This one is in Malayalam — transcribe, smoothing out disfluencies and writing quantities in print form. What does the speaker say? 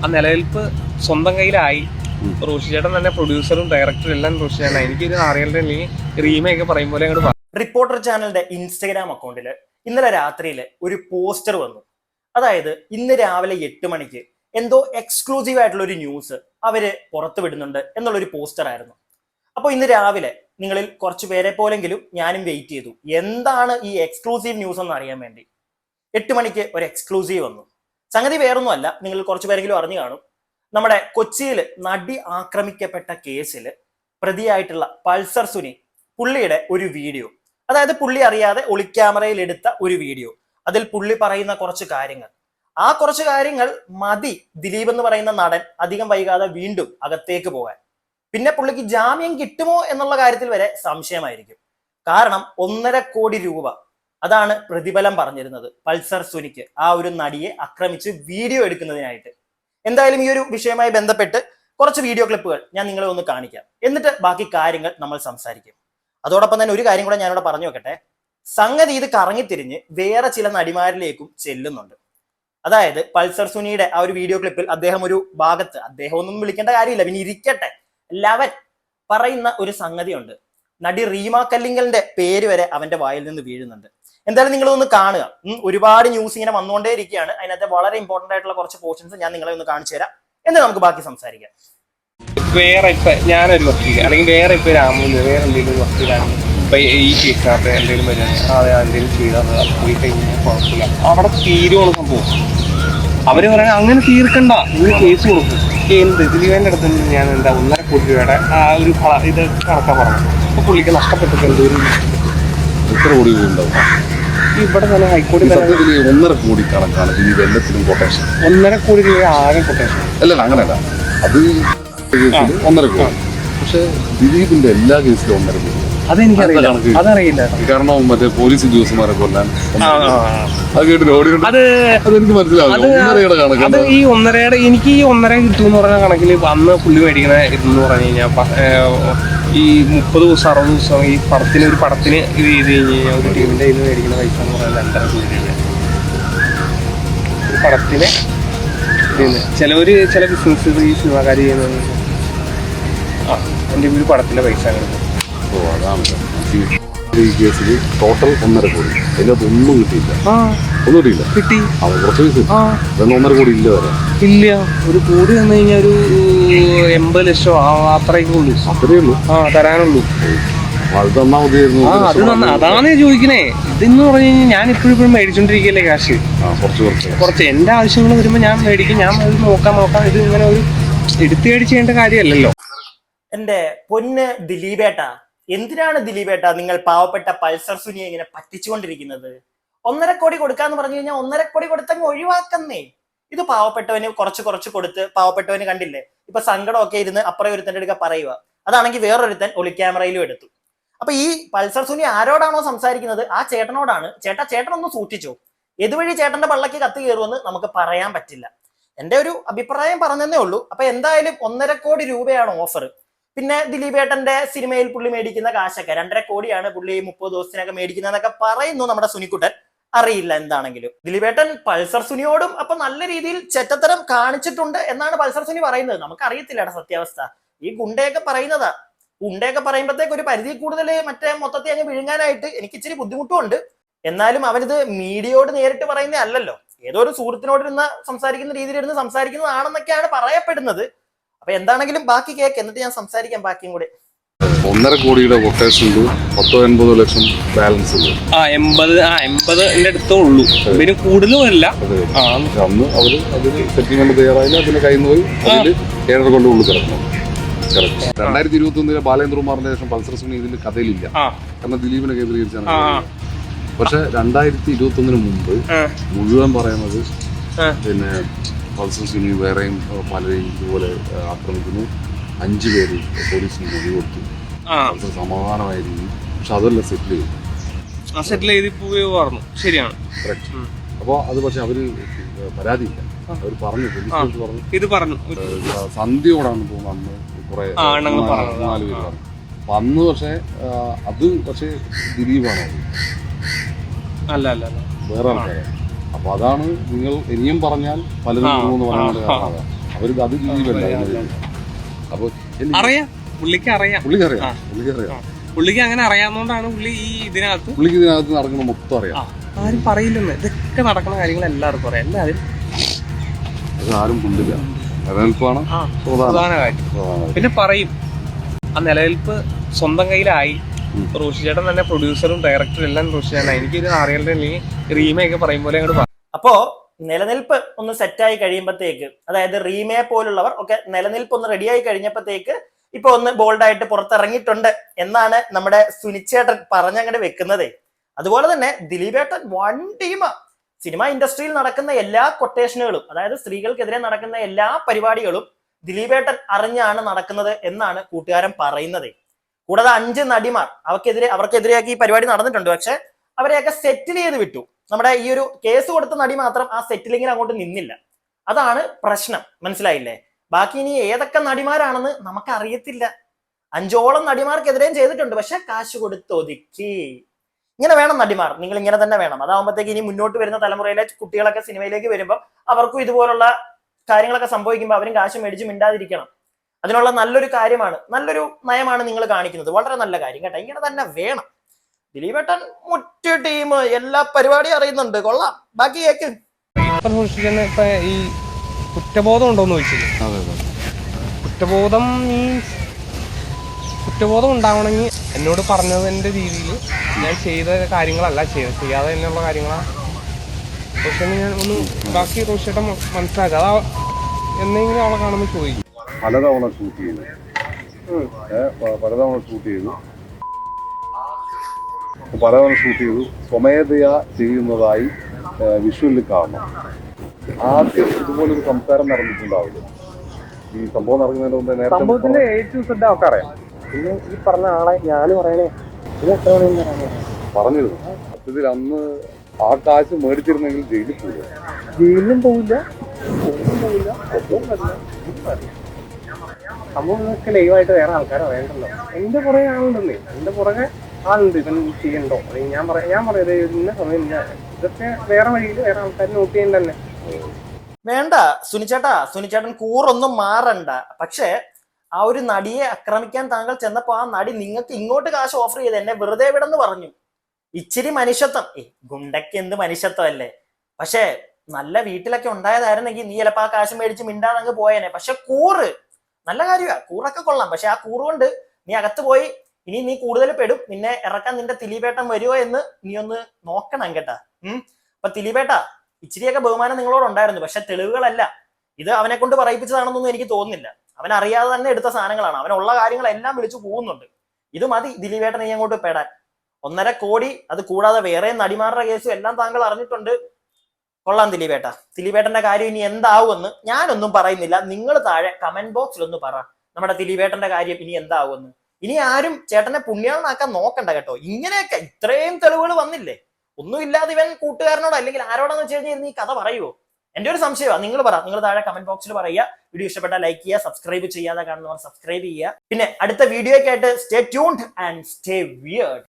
ആ നിലനിൽപ്പ് സ്വന്തം കയ്യിലായി. റോഷി ചേട്ടൻ തന്നെ പ്രൊഡ്യൂസറും ഡയറക്ടറും എല്ലാം റോഷി ചേട്ടൻ. എനിക്കൊരു അറിയാതെ റീമയൊക്കെ പറയും പോലെ അങ്ങോട്ട്. റിപ്പോർട്ടർ ചാനലിന്റെ ഇൻസ്റ്റഗ്രാം അക്കൗണ്ടിൽ ഇന്നലെ രാത്രിയിൽ ഒരു പോസ്റ്റർ വന്നു. അതായത് ഇന്ന് രാവിലെ 8 മണിക്ക് എന്തോ എക്സ്ക്ലൂസീവ് ആയിട്ടുള്ള ഒരു ന്യൂസ് അവര് പുറത്തു വിടുന്നുണ്ട് എന്നുള്ളൊരു പോസ്റ്റർ ആയിരുന്നു. അപ്പോൾ ഇന്ന് രാവിലെ നിങ്ങളിൽ കുറച്ച് പേരെ പോലെങ്കിലും ഞാനും വെയിറ്റ് ചെയ്തു, എന്താണ് ഈ എക്സ്ക്ലൂസീവ് ന്യൂസ് എന്ന് അറിയാൻ വേണ്ടി. 8 മണിക്ക് ഒരു എക്സ്ക്ലൂസീവ് വന്നു. സംഗതി വേറൊന്നുമല്ല, നിങ്ങൾ കുറച്ച് പേരെങ്കിലും അറിഞ്ഞു കാണും. നമ്മുടെ കൊച്ചിയിൽ നടി ആക്രമിക്കപ്പെട്ട കേസിൽ പ്രതിയായിട്ടുള്ള പൾസർ സുനി പുള്ളിയുടെ ഒരു വീഡിയോ, അതായത് പുള്ളി അറിയാതെ ഒളിക്യാമറയിൽ എടുത്ത ഒരു വീഡിയോ, അതിൽ പുള്ളി പറയുന്ന കുറച്ച് കാര്യങ്ങൾ, ആ കുറച്ച് കാര്യങ്ങൾ മതി ദിലീപ് എന്ന് പറയുന്ന നടൻ അധികം വൈകാതെ വീണ്ടും അകത്തേക്ക് പോകാൻ. പിന്നെ പുള്ളിക്ക് ജാമ്യം കിട്ടുമോ എന്നുള്ള കാര്യത്തിൽ വരെ സംശയമായിരിക്കും. കാരണം 1.5 കോടി രൂപ അതാണ് പ്രതിഫലം പറഞ്ഞിരുന്നത് പൾസർ സുനിക്ക് ആ ഒരു നടിയെ ആക്രമിച്ച് വീഡിയോ എടുക്കുന്നതിനായിട്ട്. എന്തായാലും ഈ ഒരു വിഷയവുമായി ബന്ധപ്പെട്ട് കുറച്ച് വീഡിയോ ക്ലിപ്പുകൾ ഞാൻ നിങ്ങളെ ഒന്ന് കാണിക്കാം, എന്നിട്ട് ബാക്കി കാര്യങ്ങൾ നമ്മൾ സംസാരിക്കും. അതോടൊപ്പം തന്നെ ഒരു കാര്യം കൂടെ ഞാനിവിടെ പറഞ്ഞു വെക്കട്ടെ. സംഗതി ഇത് കറങ്ങിത്തിരിഞ്ഞ് വേറെ ചില നടിമാരിലേക്കും ചെല്ലുന്നുണ്ട്. അതായത് പൾസർ സുനിയുടെ ആ ഒരു വീഡിയോ ക്ലിപ്പിൽ അദ്ദേഹം ഒരു ഭാഗത്ത്, അദ്ദേഹം ഒന്നും വിളിക്കേണ്ട കാര്യമില്ല, പിന്നെ ഇരിക്കട്ടെ, ലവൻ പറയുന്ന ഒരു സംഗതിയുണ്ട്. നടി റീമ കല്ലിങ്കലിന്റെ പേര് വരെ അവന്റെ വായിൽ നിന്ന് വീഴുന്നുണ്ട്. എന്തായാലും നിങ്ങളൊന്ന് കാണുക. ഒരുപാട് ന്യൂസ് ഇങ്ങനെ വന്നുകൊണ്ടേ ഇരിക്കുകയാണ്. അതിനകത്ത് വളരെ ഇമ്പോർട്ടന്റ് ആയിട്ടുള്ള കുറച്ച് പോർഷൻസ് ഞാൻ നിങ്ങളെ ഒന്ന് കാണിച്ചു തരാം, എന്നിട്ട് നമുക്ക് ബാക്കി സംസാരിക്കാം. വേറെ ഇപ്പൊ ഞാനൊരു വക്കീൽ അല്ലെങ്കിൽ വേറെ ഇപ്പൊ രാമൂല് വേറെ എന്തെങ്കിലും ഒരു വക്കീലാണ് ഇപ്പൊ ഈ കേസിനകത്ത് എന്തെങ്കിലും വരുന്നത്, അതെ എന്തെങ്കിലും ചെയ്താൽ പോയി കഴിഞ്ഞാൽ കുഴപ്പമില്ല, അവിടെ തീരുവാണ് സംഭവം. അവര് പറയാൻ അങ്ങനെ തീർക്കണ്ട, നീ കേസ് കൊടുക്കും. എന്ത് ദിലീപിന്റെ അടുത്ത് ഞാൻ എന്താ 1.5 കോടി രൂപയുടെ ആ ഒരു ഇത് കണക്കാ പറഞ്ഞു. അപ്പൊ പുള്ളിക്ക് നഷ്ടപ്പെട്ടിട്ട് എന്തോരം എത്ര കോടി ഉണ്ടാവും ഇവിടെ തന്നെ ഹൈക്കോടതി 1.5 കോടി കണക്കാണ് ദിലീപ് എല്ലാത്തിനും കൊട്ടേഷൻ. 1.5 കോടി രൂപ ആകെ കൊട്ടേഷൻ. അല്ലല്ല, അങ്ങനെയല്ല, അത് 1.5 കോടി. പക്ഷെ ദിലീപിന്റെ എല്ലാ കേസിലും 1.5 കോടി. അതെനിക്കറിയില്ല, അതറിയില്ല. കാരണം മറ്റേ പോലീസ് ഉദ്യോഗസ്ഥന്മാരെ കൊല്ലാൻ അത് കേട്ടില്ല, അതെനിക്ക് മനസ്സിലാവും. അത് ഈ 1.5 എനിക്ക് ഈ 1.5 കിട്ടുമെന്ന് പറഞ്ഞ കണക്കിൽ അന്ന് പുള്ളി മേടിക്കുന്ന ഇതെന്ന് പറഞ്ഞു കഴിഞ്ഞാൽ ഈ 30 ദിവസം 60 ദിവസം ഈ ഒരു പടത്തിന് ഇത് ചെയ്ത് കഴിഞ്ഞ് കഴിഞ്ഞാൽ ഒരു ടീമിന്റെ ഇത് മേടിക്കുന്ന പൈസ എന്ന് പറയുന്നത് 2.5 കോടി രൂപ. ഒരു പടത്തിന് ചില ബിസിനസ് ഈ സിനിമാക്കാർ ചെയ്യുന്നത് എൻ്റെ ഒരു പടത്തിന്റെ പൈസ അങ്ങനെ. ഓ അതാണ് ഈ കേസിൽ ടോട്ടൽ 1.5 കോടി. അതിനകത്ത് ഒന്നും കിട്ടിയില്ല, ഒന്നും കിട്ടിയില്ല. കിട്ടി കുറച്ച് പൈസ 1.5 കോടി ഇല്ല വരാൻ. ഇല്ല, 1 കോടി വന്നു കഴിഞ്ഞാൽ ഒരു 80 ലക്ഷം അത്രയൊക്കെ ഉള്ളൂ. അത്രയേ ഉള്ളൂ തരാനുള്ളൂ. അത് തന്നാ മതിയായിരുന്നു. അതാണ് ചോദിക്കണേ. ഇതെന്ന് പറഞ്ഞു കഴിഞ്ഞാൽ ഞാൻ ഇപ്പോഴും മേടിച്ചോണ്ടിരിക്കല്ലേ കാശ്. കുറച്ച് എന്റെ ആവശ്യങ്ങൾ വരുമ്പോ ഞാൻ മേടിക്കും, ഞാൻ അത് നോക്കാം. ഇത് ഇങ്ങനെ ഒരു എടുത്തേടി ചെയ്യേണ്ട കാര്യമല്ലല്ലോ. എന്റെ പൊന്ന് ദിലീപേട്ടാ, എന്തിനാണ് ദിലീപേട്ടാ നിങ്ങൾ പാവപ്പെട്ട പൾസർ സുനിയെ ഇങ്ങനെ പറ്റിച്ചുകൊണ്ടിരിക്കുന്നത്? 1.5 കോടി കൊടുക്കാന്ന് പറഞ്ഞു കഴിഞ്ഞാൽ 1.5 കോടി കൊടുത്തങ്ങ് ഒഴിവാക്കുന്നേ. ഇത് പാവപ്പെട്ടവന് കുറച്ച് കൊടുത്ത് പാവപ്പെട്ടവന് കണ്ടില്ലേ ഇപ്പൊ സങ്കടമൊക്കെ ഇരുന്ന് അപ്പുറം ഒരുത്തന്റെ അടുക്ക പറയുക. അതാണെങ്കിൽ വേറൊരുത്തൻ ഒളിക്യാമറയിലും എടുത്തു. അപ്പൊ ഈ പൾസർ സുനി ആരോടാണോ സംസാരിക്കുന്നത് ആ ചേട്ടനോടാണ്. ചേട്ടനൊന്ന് സൂക്ഷിച്ചോ, ഇതുവഴി ചേട്ടന്റെ പള്ളക്ക് കത്ത് കയറുമെന്ന് നമുക്ക് പറയാൻ പറ്റില്ല. എന്റെ ഒരു അഭിപ്രായം പറഞ്ഞതേ ഉള്ളൂ. അപ്പൊ എന്തായാലും 1.5 കോടി രൂപയാണ് ഓഫർ. പിന്നെ ദിലീപേട്ടന്റെ സിനിമയിൽ പുള്ളി മേടിക്കുന്ന കാശൊക്കെ 2.5 കോടിയാണ് പുള്ളി 30 ദിവസത്തിനൊക്കെ മേടിക്കുന്നതെന്നൊക്കെ പറയുന്നു നമ്മുടെ സുനിക്കുട്ടൻ. അറിയില്ല എന്താണെങ്കിലും ദിലീപേട്ടൻ പൾസർ സുനിയോടും അപ്പൊ നല്ല രീതിയിൽ ചെറ്റത്തരം കാണിച്ചിട്ടുണ്ട് എന്നാണ് പൾസർ സുനി പറയുന്നത്. നമുക്ക് അറിയത്തില്ല സത്യാവസ്ഥ. ഈ ഗുണ്ടയൊക്കെ പറയുന്നതാ. ഗുണ്ടയൊക്കെ പറയുമ്പോഴത്തേക്ക് ഒരു പരിധി കൂടുതൽ മറ്റേ മൊത്തത്തിൽ അങ്ങ് വിഴുങ്ങാനായിട്ട് എനിക്ക് ഇച്ചിരി ബുദ്ധിമുട്ടുമുണ്ട്. എന്നാലും അവനിത് മീഡിയയോട് നേരിട്ട് പറയുന്നേ അല്ലല്ലോ, ഏതോ ഒരു സുഹൃത്തിനോട് ഇരുന്ന് സംസാരിക്കുന്ന രീതിയിൽ ഇരുന്ന് സംസാരിക്കുന്നതാണെന്നൊക്കെയാണ് പറയപ്പെടുന്നത്. അപ്പൊ എന്താണെങ്കിലും ബാക്കി കേക്ക്, എന്നിട്ട് ഞാൻ സംസാരിക്കാം ബാക്കിയും കൂടെ. 1.5 കോടിയുടെ കൊട്ടേഷൻ 80 ലക്ഷം ബാലൻസ് ഉണ്ട്. 80 അടുത്തേ ഉള്ളൂ, പിന്നെ കൂടുതലും അല്ല. അന്ന് അവര് അതിന് സെറ്റിൽമെന്റ് തയ്യാറായില്ല, അതിന് കയ്യിൽ നിന്ന് പോയി അതിൽ 7.5 കൊണ്ട് ഉള്ളിൽ കിടക്കണം. 2021 ബാലേന്ദ്രകുമാറിന്റെ ശേഷം പൾസർ സുനി ഇതിൽ കഥയിലില്ല, കാരണം ദിലീപിനെ കേന്ദ്രീകരിച്ചാണ്. പക്ഷെ 2021 മുമ്പ് മുഴുവൻ പറയുന്നത് പിന്നെ പൾസർ സുനി വേറെയും പലരെയും ഇതുപോലെ ആക്രമിക്കുന്നു, 5 പേര് പോലീസിന് മൊഴി കൊടുത്തു, പൾസർ സമാധാനമായ രീതി. പക്ഷെ അതല്ല സെറ്റിൽ ചെയ്തു. ശരിയാണ്. അപ്പൊ അത് പക്ഷെ അവര് പരാതിയില്ല, അവർ പറഞ്ഞു, പോലീസ് പറഞ്ഞു, ഇത് പറഞ്ഞു സന്ധ്യയോടാണ് തോന്നുന്നു അന്ന് കുറെ 4 പേര് പറഞ്ഞു. അപ്പൊ അന്ന് പക്ഷെ പക്ഷെ ദിലീപാണ് അല്ല വേറെ ആൾക്കാരെ. അപ്പൊ അതാണ് നിങ്ങൾ ഇനിയും പറഞ്ഞാൽ പലരും പറയാനുള്ള കാരണം. അവർക്ക് അത് ദിലീപല്ല. അപ്പൊ അറിയാം, പുള്ളിക്ക് അറിയാം, പുള്ളിക്ക് അങ്ങനെ അറിയാവുന്നതുകൊണ്ടാണ് പുള്ളി ഈ ഇതിനകത്ത് നടക്കുന്ന മൊത്തം അറിയാം. ആരും പറയില്ലെന്ന്, ഇതൊക്കെ നടക്കുന്ന കാര്യങ്ങൾ എല്ലാവർക്കും അറിയാം. എല്ലാവരും ആരും പുള്ളില്ല, നിലനിൽപ്പാണ് പ്രധാന കാര്യം. പിന്നെ പറയും ആ നിലനിൽപ്പ് സ്വന്തം കയ്യിലായി. റോഷി ചേട്ടൻ തന്നെ പ്രൊഡ്യൂസറും ഡയറക്ടറും എല്ലാം റോഷി ചേട്ടൻ. എനിക്കൊരു അറിയാതെ റീമയൊക്കെ പറയും പോലെ അങ്ങോട്ട്. അപ്പോ നിലനിൽപ്പ് ഒന്ന് സെറ്റായി കഴിയുമ്പോഴത്തേക്ക്, അതായത് റീമയെ പോലുള്ളവർ ഒക്കെ നിലനിൽപ്പ് ഒന്ന് റെഡിയായി കഴിഞ്ഞപ്പോഴത്തേക്ക് ഇപ്പൊ ഒന്ന് ബോൾഡായിട്ട് പുറത്തിറങ്ങിയിട്ടുണ്ട് എന്നാണ് നമ്മുടെ സുനിച്ചേട്ടൻ പറഞ്ഞങ്ങോട്ട് വെക്കുന്നത്. അതുപോലെ തന്നെ ദിലീപേട്ടൻ വൺ ടീമാ. സിനിമ ഇൻഡസ്ട്രിയിൽ നടക്കുന്ന എല്ലാ കൊട്ടേഷനുകളും, അതായത് സ്ത്രീകൾക്കെതിരെ നടക്കുന്ന എല്ലാ പരിപാടികളും ദിലീപേട്ടൻ അറിഞ്ഞാണ് നടക്കുന്നത് എന്നാണ് കൂട്ടുകാരൻ പറയുന്നത്. കൂടാതെ 5 നടിമാർ അവർക്കെതിരെയൊക്കെ ഈ പരിപാടി നടന്നിട്ടുണ്ട്. പക്ഷെ അവരെയൊക്കെ സെറ്റിൽ ചെയ്ത് വിട്ടു. നമ്മുടെ ഈ ഒരു കേസ് കൊടുത്ത നടി മാത്രം ആ സെറ്റിലിങ്ങിന് അങ്ങോട്ട് നിന്നില്ല. അതാണ് പ്രശ്നം, മനസ്സിലായില്ലേ? ബാക്കി ഇനി ഏതൊക്കെ നടിമാരാണെന്ന് നമുക്ക് അറിയത്തില്ല. 5ഓളം നടിമാർക്കെതിരെയും ചെയ്തിട്ടുണ്ട്, പക്ഷെ കാശ് കൊടുത്ത് ഒതുക്കി. ഇങ്ങനെ വേണം നടിമാർ, നിങ്ങൾ ഇങ്ങനെ തന്നെ വേണം. അതാകുമ്പോഴത്തേക്ക് ഇനി മുന്നോട്ട് വരുന്ന തലമുറയിലെ കുട്ടികളൊക്കെ സിനിമയിലേക്ക് വരുമ്പോൾ അവർക്കും ഇതുപോലുള്ള കാര്യങ്ങളൊക്കെ സംഭവിക്കുമ്പോൾ അവരും കാശ് മേടിച്ച് മിണ്ടാതിരിക്കണം. അതിനുള്ള നല്ലൊരു കാര്യമാണ്, നല്ലൊരു നയമാണ് നിങ്ങൾ കാണിക്കുന്നത്. വളരെ നല്ല കാര്യം കേട്ടോ, ഇങ്ങനെ തന്നെ വേണം. ദിലീപേട്ടൻ മുറ്റ ടീം എല്ലാ പരിപാടിയും അറിയുന്നുണ്ട്, കൊള്ളാം. ബാക്കി കേക്ക്. ഇപ്പൊ ഈ കുറ്റബോധം ഉണ്ടോന്ന് ചോദിച്ചില്ലേ? കുറ്റബോധം മീൻസ് കുറ്റബോധം ഉണ്ടാവണമെങ്കിൽ എന്നോട് പറഞ്ഞതിന്റെ രീതിയിൽ ഞാൻ ചെയ്ത കാര്യങ്ങളല്ല ചെയ്യാതെ തന്നെയുള്ള കാര്യങ്ങളാണ്. പക്ഷെ ഞാൻ ഒന്ന് ബാക്കി റോഷിയേട്ടൻ മനസ്സിലാക്കുക. അതാ എന്തെങ്കിലും അവളെ കാണുമ്പോൾ ചോദിക്കും. പലതവണ ഷൂട്ട് ചെയ്തു സ്വമേധയാ ചെയ്യുന്നതായി വിഷ്വലിൽ കാണണം. ആദ്യം ഇതുപോലൊരു സംസാരം നടന്നിട്ടുണ്ടാവില്ല. ഈ സംഭവം നടക്കുന്നതിന് മുമ്പ് സംഭവത്തിന്റെ A to Z ഒക്കെ അറിയാം. പിന്നെ ഈ പറഞ്ഞ ആളെ ഞാനും പറയണേ പറഞ്ഞിരുന്നു. സത്യത്തിൽ അന്ന് ആ കാശ് മേടിച്ചിരുന്നെങ്കിൽ ജയിലിലും പോവില്ല. സംഭവങ്ങളൊക്കെ ലൈവായിട്ട് വേറെ ആൾക്കാരെ വേണ്ടല്ലോ. എന്റെ പുറകെ ആളുണ്ടല്ലേ, എന്റെ പുറകെ ആളുണ്ട്. ഇവൻ ചെയ്യണ്ടോ അല്ലെങ്കിൽ ഞാൻ പറയത് ഇന്ന സമയം ഇതൊക്കെ വേറെ വഴിയിൽ വേറെ ആൾക്കാർ നോട്ട് ചെയ്യാൻ തന്നെ വേണ്ട. സുനിച്ചേട്ടൻ കൂറൊന്നും മാറണ്ട. പക്ഷെ ആ ഒരു നടിയെ ആക്രമിക്കാൻ താങ്കൾ ചെന്നപ്പോ ആ നടി നിങ്ങൾക്ക് ഇങ്ങോട്ട് കാശ് ഓഫർ ചെയ്ത് എന്നെ വെറുതെ വിടെന്ന് പറഞ്ഞു. ഇച്ചിരി മനുഷ്യത്വം. ഗുണ്ടയ്ക്ക് എന്ത് മനുഷ്യത്വം അല്ലേ? പക്ഷെ നല്ല വീട്ടിലൊക്കെ ഉണ്ടായതായിരുന്നെങ്കിൽ നീ ചിലപ്പോ ആ കാശ് മേടിച്ച് മിണ്ടാതങ്ങ് പോയേനെ. പക്ഷെ കൂറ് നല്ല കാര്യമാണ്, കൂറൊക്കെ കൊള്ളാം. പക്ഷെ ആ കൂറ് കൊണ്ട് നീ അകത്ത് പോയി ഇനി നീ കൂടുതൽ പെടും. നിന്നെ ഇറക്കാൻ നിന്റെ ദിലീപേട്ടൻ വരുമോ എന്ന് നീ ഒന്ന് നോക്കണം കേട്ടാ. അപ്പൊ ദിലീപേട്ട ഇച്ചിരിയൊക്കെ ബഹുമാനം നിങ്ങളോട് ഉണ്ടായിരുന്നു. പക്ഷെ തെളിവുകളല്ല, ഇത് അവനെ കൊണ്ട് പറയിപ്പിച്ചതാണെന്നൊന്നും എനിക്ക് തോന്നുന്നില്ല. അവൻ അറിയാതെ തന്നെ എടുത്ത സാധനങ്ങളാണ്. അവനുള്ള കാര്യങ്ങളെല്ലാം വിളിച്ചു പോകുന്നുണ്ട്. ഇത് മതി ദിലീപേട്ടൻ നീ അങ്ങോട്ട് പെടാൻ. 1.5 കോടി, അത് കൂടാതെ വേറെ നടിമാരുടെ കേസും എല്ലാം താങ്കൾ അറിഞ്ഞിട്ടുണ്ട്. കൊള്ളാം ദിലീപേട്ടന്റെ കാര്യം ഇനി എന്താവുമെന്ന് ഞാനൊന്നും പറയുന്നില്ല. നിങ്ങൾ താഴെ കമന്റ് ബോക്സിൽ ഒന്ന് പറ, നമ്മുടെ ദിലീപേട്ടന്റെ കാര്യം ഇനി എന്താവുമെന്ന്. ഇനി ആരും ചേട്ടനെ പുണ്യാളനാക്കാൻ നോക്കണ്ട കേട്ടോ. ഇങ്ങനെയൊക്കെ ഇത്രയും തെളിവുകൾ വന്നില്ലേ, ഒന്നുമില്ലാതെ ഇവൻ കൂട്ടുകാരനോട് അല്ലെങ്കിൽ ആരോടാന്ന് വെച്ച് കഴിഞ്ഞാൽ നീ കഥ പറയുമോ? എന്റെ ഒരു സംശയമാണ്. നിങ്ങൾ പറ, നിങ്ങൾ താഴെ കമന്റ് ബോക്സിൽ പറയുക. വീഡിയോ ഇഷ്ടപ്പെട്ടാൽ ലൈക്ക് ചെയ്യുക, സബ്സ്ക്രൈബ് ചെയ്യാതെ കാണുന്നവർ സബ്സ്ക്രൈബ് ചെയ്യുക. പിന്നെ അടുത്ത വീഡിയോയ്ക്കായിട്ട് stay tuned and stay weird.